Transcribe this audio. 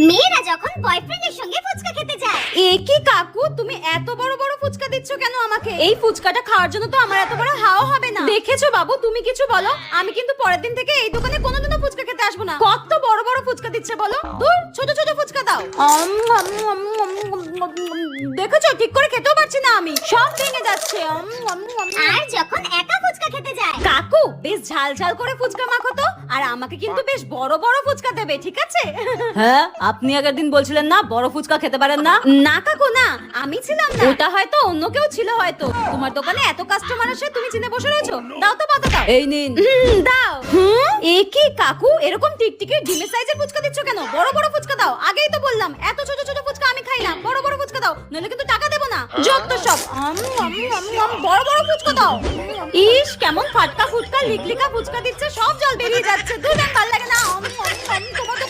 মেয়েরা যখন বয়ফ্রেন্ডের সঙ্গে ফুচকা খেতে যায়। এ কি কাকু, তুমি এত বড় বড় ফুচকা দিচ্ছ কেন আমাকে? এই ফুচকাটা খাওয়ার জন্য তো আমার এত বড় হাওয়া হবে না। দেখেছো বাবু, তুমি কিছু বলো, আমি কিন্তু পরের দিন থেকে এই দোকানে কোনোদিনও ফুচকা খেতে আসবো না। কত বড় বড় ফুচকা দিচ্ছে বলো, দূর ছোট ছোট ফুচকা দাও। দেখেছো, ঠিক করে খেতেও পারছি না আমি, সব ভেঙে যাচ্ছে। আর যখন একা ফুচকা খেতে যায়। কাকু, বেশ ঝাল ঝাল করে ফুচকা মাখো তো, আর আমাকে কিন্তু বেশ বড় বড় ফুচকা দেবে, ঠিক আছে? হ্যাঁ, আপনি আগের দিন বলছিলেন না বড় ফুচকা খেতে পারেন না। না কাকু না, আমি ছিলাম না, ওটা হয়তো অন্য কেউ ছিল। হয়তো তোমার দোকানে এত কাস্টমার আসে, তুমি চিনে বসে রয়েছো। দাও তো পাতা দাও। এই নিন। দাও। এ কি কাকু, এরকম টিকটিকি ডিমের সাইজের ফুচকা দিচ্ছ কেন? বড় বড় ফুচকা দাও। আগেই তো বললাম এত ছোট ছোট ফুচকা আমি খাই না, বড় বড় ফুচকা দাও, নইলে কিন্তু টাকা দেবো না। যত সব বড় বড় ফুচকা দাও। ইস, কেমন ফাটকা ফুটকা লিকলিকা ফুচকা দিচ্ছে, সব জল বেরিয়ে যাচ্ছে। দুই ভালো লাগে না। তোমার